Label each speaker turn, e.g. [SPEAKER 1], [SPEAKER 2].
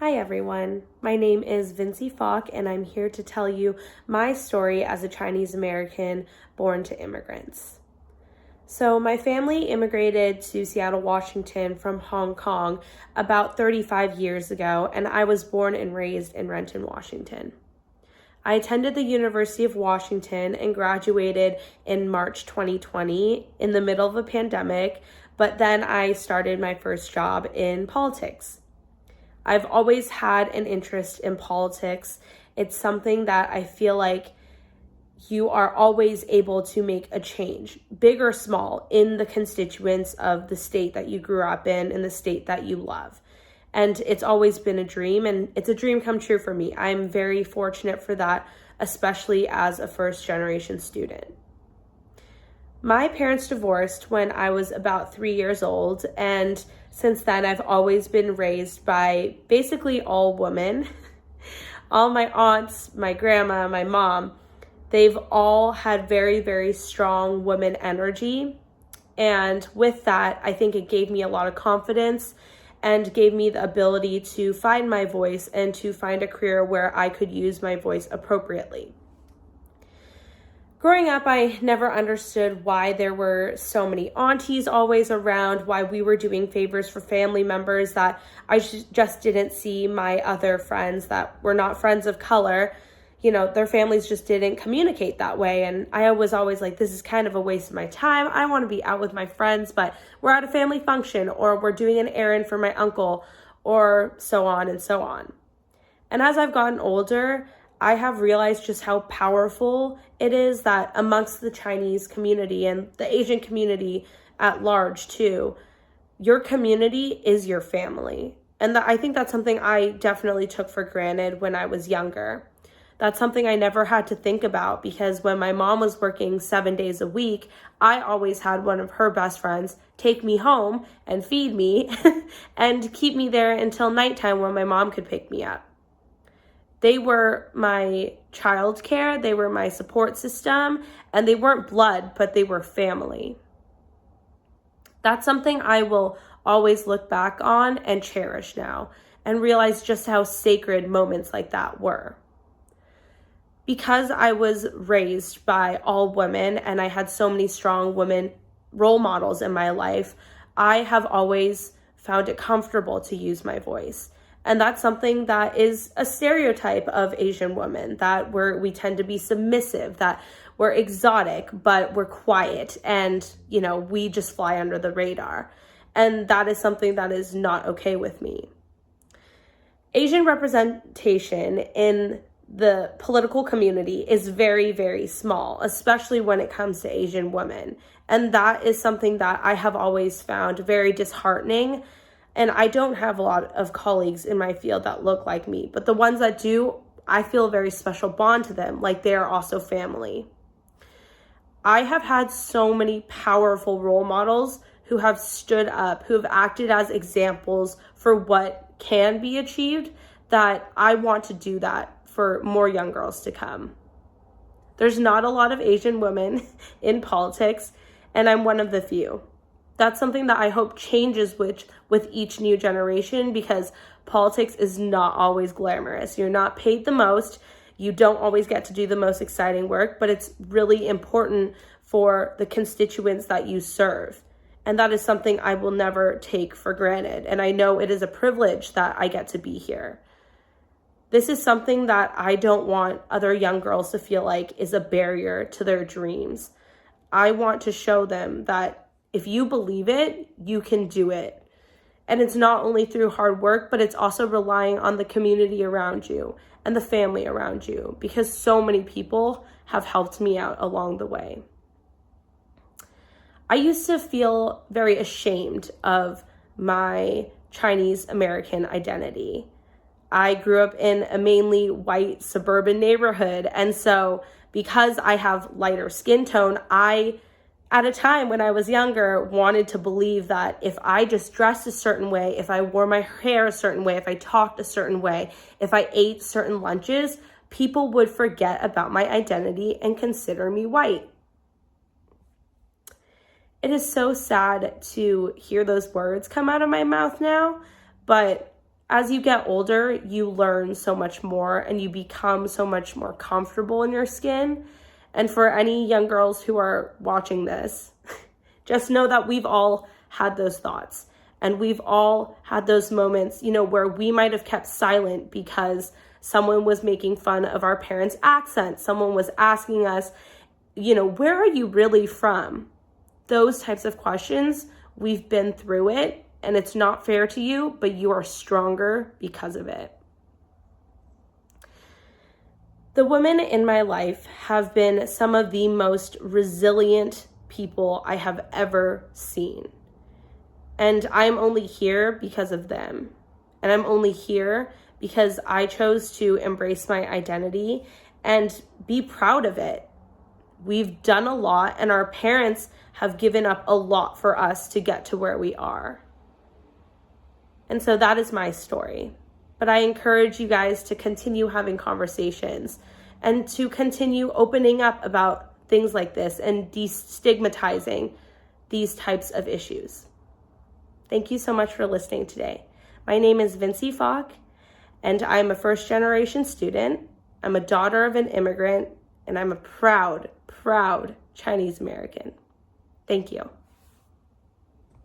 [SPEAKER 1] Hi everyone, my name is Vincy Fok and I'm here to tell you my story as a Chinese American born to immigrants. So my family immigrated to Seattle, Washington from Hong Kong about 35 years ago, and I was born and raised in Renton, Washington. I attended the University of Washington and graduated in March 2020 in the middle of a pandemic, but then I started my first job in politics. I've always had an interest in politics. It's something that I feel like you are always able to make a change, big or small, in the constituents of the state that you grew up in the state that you love. And it's always been a dream, and it's a dream come true for me. I'm very fortunate for that, especially as a first-generation student. My parents divorced when I was about 3 years old, and since then I've always been raised by basically all women. All my aunts, my grandma, my mom, they've all had very, very strong woman energy. And with that, I think it gave me a lot of confidence and gave me the ability to find my voice and to find a career where I could use my voice appropriately. Growing up, I never understood why there were so many aunties always around, why we were doing favors for family members that I just didn't see my other friends that were not friends of color. Their families just didn't communicate that way. And I was always like, this is kind of a waste of my time. I want to be out with my friends, but we're at a family function or we're doing an errand for my uncle or so on and so on. And as I've gotten older, I have realized just how powerful it is that amongst the Chinese community and the Asian community at large too, your community is your family. And I think that's something I definitely took for granted when I was younger. That's something I never had to think about because when my mom was working 7 days a week, I always had one of her best friends take me home and feed me and keep me there until nighttime when my mom could pick me up. They were my childcare, they were my support system, and they weren't blood, but they were family. That's something I will always look back on and cherish now and realize just how sacred moments like that were. Because I was raised by all women and I had so many strong women role models in my life, I have always found it comfortable to use my voice. And that's something that is a stereotype of Asian women, that we tend to be submissive, that we're exotic, but we're quiet and, we just fly under the radar. And that is something that is not okay with me. Asian representation in the political community is very, very small, especially when it comes to Asian women. And that is something that I have always found very disheartening. And I don't have a lot of colleagues in my field that look like me, but the ones that do, I feel a very special bond to them, like they are also family. I have had so many powerful role models who have stood up, who have acted as examples for what can be achieved, that I want to do that for more young girls to come. There's not a lot of Asian women in politics, and I'm one of the few. That's something that I hope changes with each new generation because politics is not always glamorous. You're not paid the most. You don't always get to do the most exciting work, but it's really important for the constituents that you serve. And that is something I will never take for granted. And I know it is a privilege that I get to be here. This is something that I don't want other young girls to feel like is a barrier to their dreams. I want to show them that if you believe it, you can do it. And it's not only through hard work, but it's also relying on the community around you and the family around you because so many people have helped me out along the way. I used to feel very ashamed of my Chinese American identity. I grew up in a mainly white suburban neighborhood. And so because I have lighter skin tone, at a time when I was younger, wanted to believe that if I just dressed a certain way, if I wore my hair a certain way, if I talked a certain way, if I ate certain lunches, people would forget about my identity and consider me white. It is so sad to hear those words come out of my mouth now, but as you get older, you learn so much more and you become so much more comfortable in your skin. And for any young girls who are watching this, just know that we've all had those thoughts. And we've all had those moments, where we might have kept silent because someone was making fun of our parents' accent. Someone was asking us, where are you really from? Those types of questions, we've been through it, and it's not fair to you, but you are stronger because of it. The women in my life have been some of the most resilient people I have ever seen. And I'm only here because of them. And I'm only here because I chose to embrace my identity and be proud of it. We've done a lot, and our parents have given up a lot for us to get to where we are. And so that is my story. But I encourage you guys to continue having conversations and to continue opening up about things like this and destigmatizing these types of issues. Thank you so much for listening today. My name is Vincy Fok, and I'm a first-generation student. I'm a daughter of an immigrant, and I'm a proud Chinese American. Thank you.